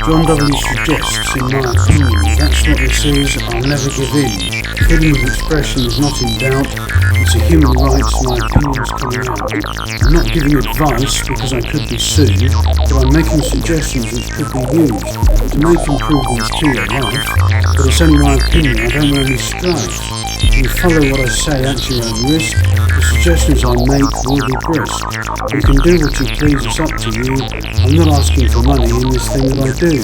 Jon W suggests, in my opinion, that's what this is. I'll never give in. Freedom of expression is not in doubt. It's a human right, my opinion's coming out. I'm not giving advice because I could be sued, but I'm making suggestions which could be used to make improvements to your life. But it's only my opinion, I don't wear any stripes. You follow what I say at your own risk. The suggestions I make will be brisk. You can do what you please, it's up to you. I'm not asking for money in this thing that I do.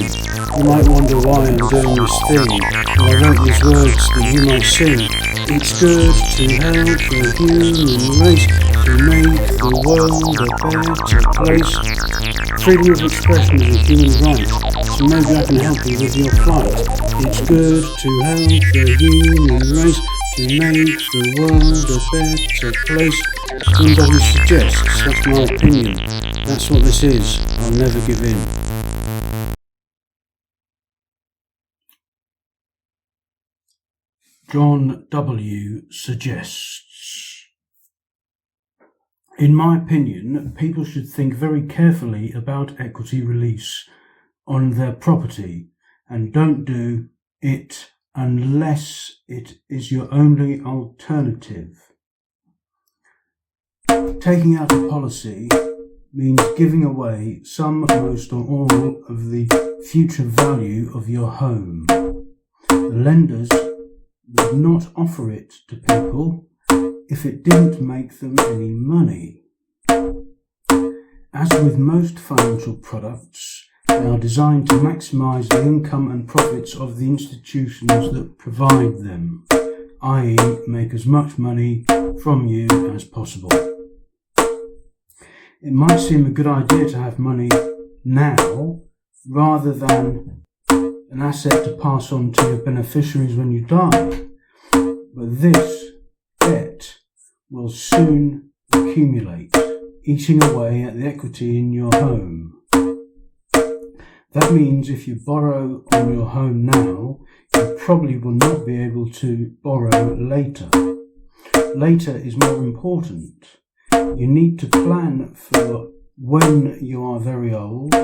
You might wonder why I'm doing this thing, and I wrote these words that you might sing. It's good to help the human race, to make the world a better place. Freedom of expression is a human right, so maybe I can help you with your plight. It's good to help the human race, to make the world a better place. Jon W suggests, that's my opinion. That's what this is. I'll never give in. Jon W suggests. In my opinion, people should think very carefully about equity release on their property and don't do it unless it is your only alternative. Taking out a policy means giving away some, most or all of the future value of your home. The lenders would not offer it to people if it didn't make them any money. As with most financial products, they are designed to maximise the income and profits of the institutions that provide them, i.e. make as much money from you as possible. It might seem a good idea to have money now rather than an asset to pass on to your beneficiaries when you die, but this debt will soon accumulate, eating away at the equity in your home. That means if you borrow on your home now, you probably will not be able to borrow later. Later is more important. You need to plan for when you are very old.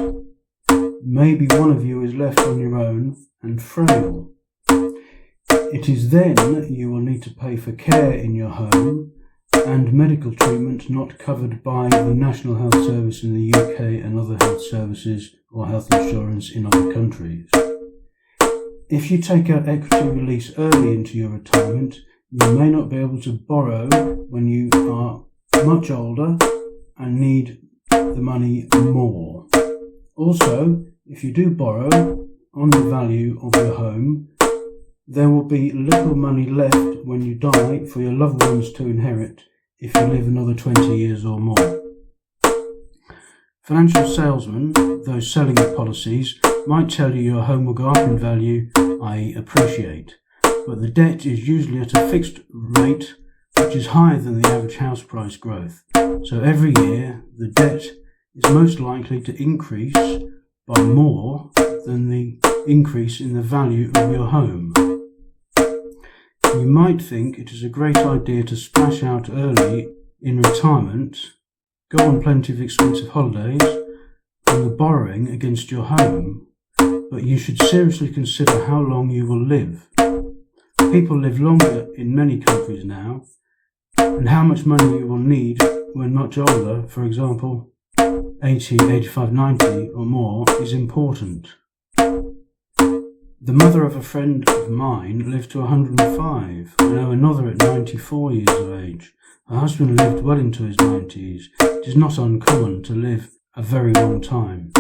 Maybe one of you is left on your own and frail. It is then you will need to pay for care in your home and medical treatment not covered by the National Health Service in the UK and other health services or health insurance in other countries. If you take out equity release early into your retirement, you may not be able to borrow when you are much older and need the money more. Also, if you do borrow on the value of your home, there will be little money left when you die for your loved ones to inherit if you live another 20 years or more. Financial salesmen, those selling the policies, might tell you your home will go up in value, i.e. appreciate, but the debt is usually at a fixed rate which is higher than the average house price growth. So every year the debt is most likely to increase by more than the increase in the value of your home. You might think it is a great idea to splash out early in retirement, go on plenty of expensive holidays, and the borrowing against your home, but you should seriously consider how long you will live. People live longer in many countries now, and how much money you will need when much older, for example 80, 85, 90 or more, is important. The mother of a friend of mine lived to 105. I know another at 94 years of age. Her husband lived well into his 90s. It is not uncommon to live a very long time.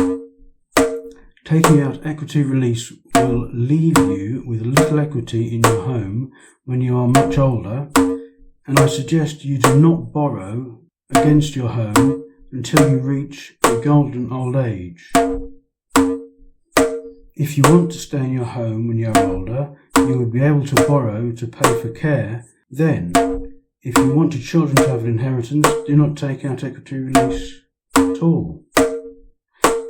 Taking out equity release will leave you with little equity in your home when you are much older, and I suggest you do not borrow against your home until you reach a golden old age. If you want to stay in your home when you are older, you will be able to borrow to pay for care then. If you want your children to have an inheritance, do not take out equity release at all.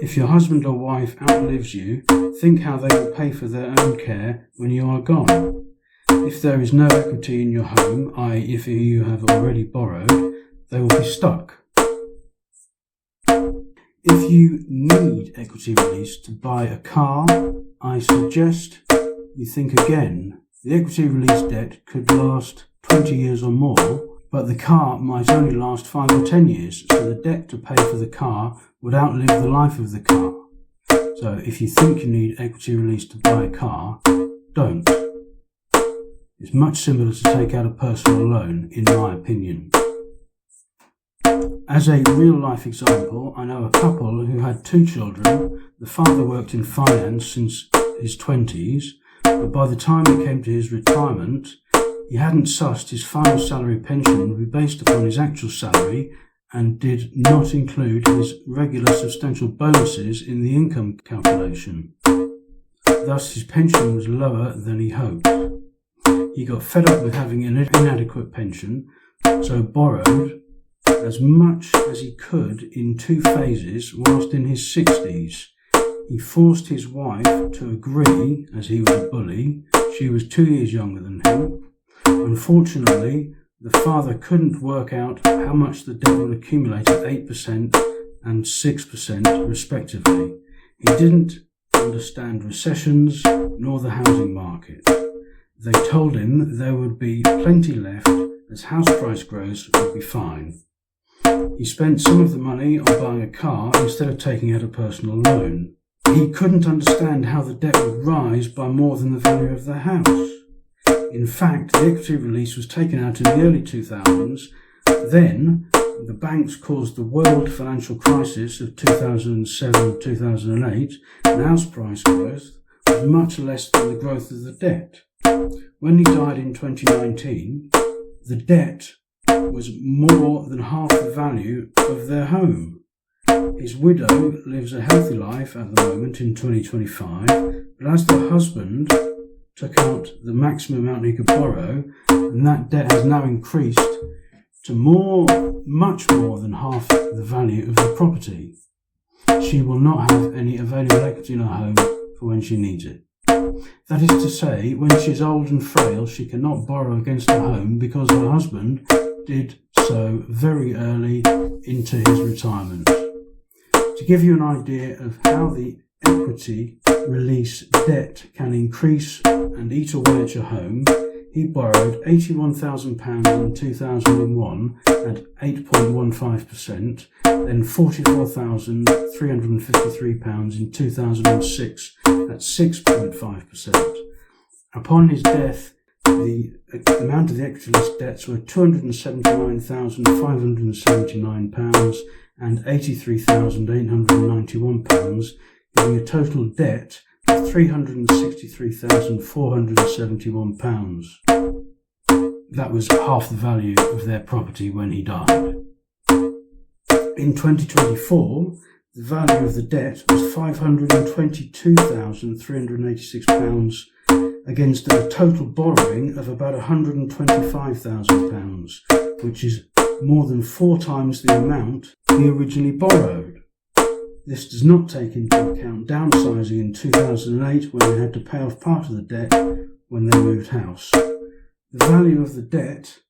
If your husband or wife outlives you, think how they will pay for their own care when you are gone. If there is no equity in your home, i.e. if you have already borrowed, they will be stuck. If you need equity release to buy a car, I suggest you think again. The equity release debt could last 20 years or more, but the car might only last 5 or 10 years, so the debt to pay for the car would outlive the life of the car. So if you think you need equity release to buy a car, don't. It's much simpler to take out a personal loan, in my opinion. As a real-life example, I know a couple who had 2 children. The father worked in finance since his 20s, but by the time it came to his retirement, he hadn't sussed his final salary pension would be based upon his actual salary and did not include his regular substantial bonuses in the income calculation. Thus, his pension was lower than he hoped. He got fed up with having an inadequate pension, so borrowed as much as he could in 2 phases whilst in his 60s. He forced his wife to agree, as he was a bully. She was 2 years younger than him. Unfortunately, the father couldn't work out how much the debt would accumulate at 8% and 6% respectively. He didn't understand recessions nor the housing market. They told him there would be plenty left as house price growth would be fine. He spent some of the money on buying a car instead of taking out a personal loan. He couldn't understand how the debt would rise by more than the value of the house. In fact, the equity release was taken out in the early 2000s. Then, the banks caused the world financial crisis of 2007-2008, and house price growth was much less than the growth of the debt. When he died in 2019, the debt was more than half the value of their home. His widow lives a healthy life at the moment in 2025, but as the husband took out the maximum amount he could borrow, and that debt has now increased to much more than half the value of the property. She will not have any available equity in her home for when she needs it. That is to say, when she is old and frail, she cannot borrow against her home because her husband did so very early into his retirement. To give you an idea of how the equity release debt can increase and eat away at your home, he borrowed £81,000 in 2001 at 8.15%, then £44,353 in 2006 at 6.5%. Upon his death, the amount of the equity release debts were £279,579 and £83,891, giving a total debt of £363,471. That was half the value of their property when he died. In 2024, the value of the debt was £522,386 against a total borrowing of about £125,000, which is more than 4 times the amount he originally borrowed. This does not take into account downsizing in 2008 when they had to pay off part of the debt when they moved house. The value of the debt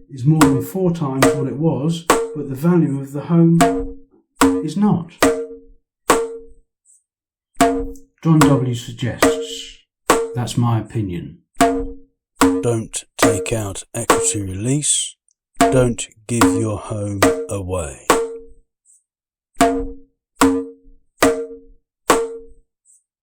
is more than 4 times what it was, but the value of the home is not. Jon W suggests, that's my opinion. Don't take out equity release. Don't give your home away.